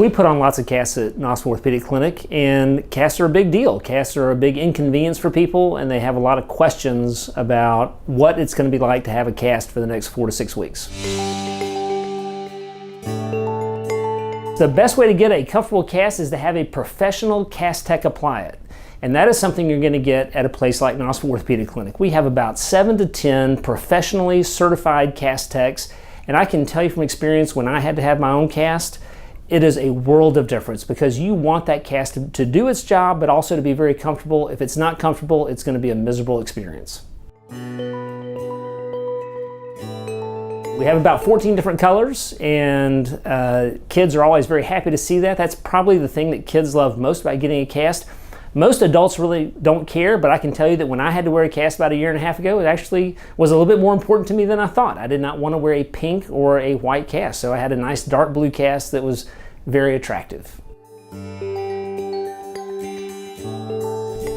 We put on lots of casts at Knoxville Orthopedic Clinic, and casts are a big deal. Casts are a big inconvenience for people, and they have a lot of questions about what it's going to be like to have a cast for the next 4 to 6 weeks. The best way to get a comfortable cast is to have a professional cast tech apply it. And that is something you're going to get at a place like Knoxville Orthopedic Clinic. We have about 7 to 10 professionally certified cast techs, and I can tell you from experience, when I had to have my own cast, it is a world of difference, because you want that cast to do its job, but also to be very comfortable. If it's not comfortable, it's going to be a miserable experience. We have about 14 different colors, and kids are always very happy to see that. That's probably the thing that kids love most about getting a cast. Most adults really don't care, but I can tell you that when I had to wear a cast about 1.5 years ago, it actually was a little bit more important to me than I thought. I did not want to wear a pink or a white cast, so I had a nice dark blue cast that was very attractive.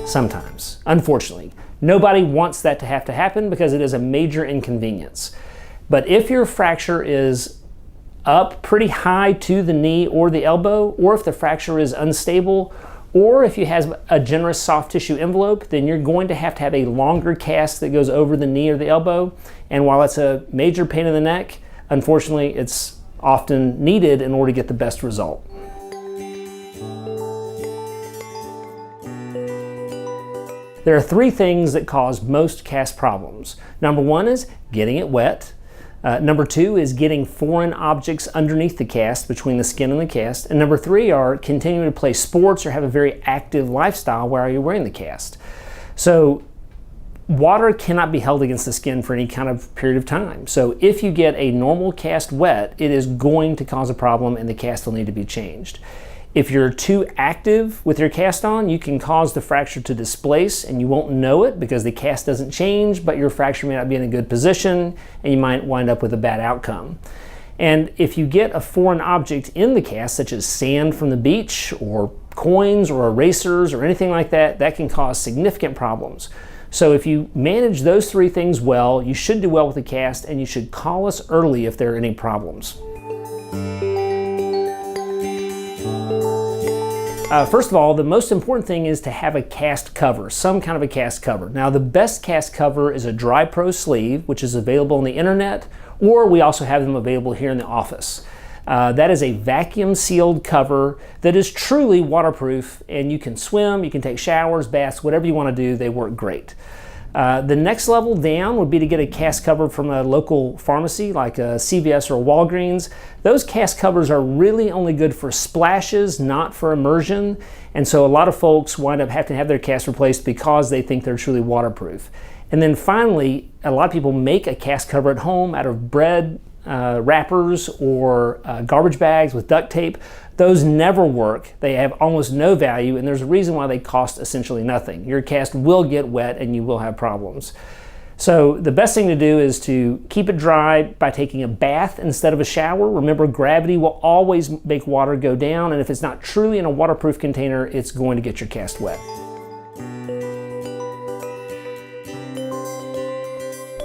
Sometimes, unfortunately. Nobody wants that to have to happen because it is a major inconvenience. But if your fracture is up pretty high to the knee or the elbow, or if the fracture is unstable, or if you have a generous soft tissue envelope, then you're going to have a longer cast that goes over the knee or the elbow. And while it's a major pain in the neck, unfortunately, it's often needed in order to get the best result. There are 3 things that cause most cast problems. Number 1 is getting it wet. Number 2 is getting foreign objects underneath the cast, between the skin and the cast. And number 3 are continuing to play sports or have a very active lifestyle while you're wearing the cast. So water cannot be held against the skin for any kind of period of time. So if you get a normal cast wet, it is going to cause a problem and the cast will need to be changed. If you're too active with your cast on, you can cause the fracture to displace, and you won't know it because the cast doesn't change, but your fracture may not be in a good position and you might wind up with a bad outcome. And if you get a foreign object in the cast, such as sand from the beach or coins or erasers or anything like that, that can cause significant problems. So if you manage those 3 things well, you should do well with the cast, and you should call us early if there are any problems. First of all, the most important thing is to have a cast cover, some kind of a cast cover. Now, the best cast cover is a Dry Pro sleeve, which is available on the internet, or we also have them available here in the office. That is a vacuum sealed cover that is truly waterproof, and you can swim, you can take showers, baths, whatever you want to do, they work great. The next level down would be to get a cast cover from a local pharmacy like a CVS or a Walgreens. Those cast covers are really only good for splashes, not for immersion. And so a lot of folks wind up having to have their cast replaced because they think they're truly waterproof. And then finally, a lot of people make a cast cover at home out of bread wrappers or garbage bags with duct tape. Those never work. They have almost no value, and there's a reason why they cost essentially nothing. Your cast will get wet and you will have problems. So the best thing to do is to keep it dry by taking a bath instead of a shower. Remember, gravity will always make water go down, and if it's not truly in a waterproof container, it's going to get your cast wet.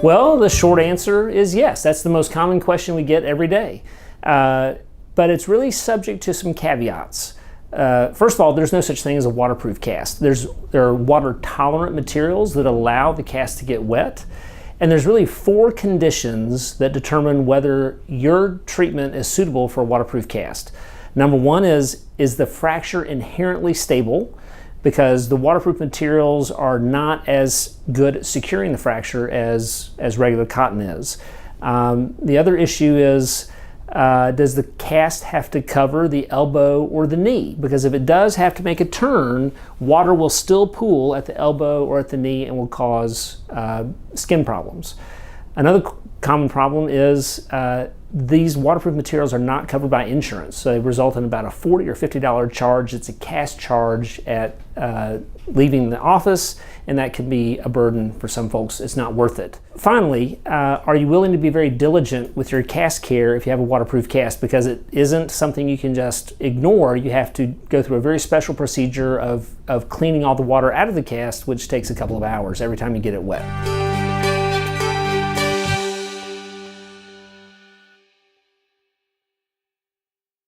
Well, the short answer is yes. That's the most common question we get every day. But it's really subject to some caveats. First of all, there's no such thing as a waterproof cast. There are water-tolerant materials that allow the cast to get wet. And there's really 4 conditions that determine whether your treatment is suitable for a waterproof cast. Number 1 is the fracture inherently stable? Because the waterproof materials are not as good at securing the fracture as regular cotton is. The other issue is, does the cast have to cover the elbow or the knee? Because if it does have to make a turn, water will still pool at the elbow or at the knee and will cause skin problems. Another common problem is these waterproof materials are not covered by insurance, so they result in about a $40 or $50 charge. It's a cash charge at leaving the office, and that can be a burden for some folks. It's not worth it. Finally, are you willing to be very diligent with your cast care if you have a waterproof cast? Because it isn't something you can just ignore. You have to go through a very special procedure of cleaning all the water out of the cast, which takes a couple of hours every time you get it wet.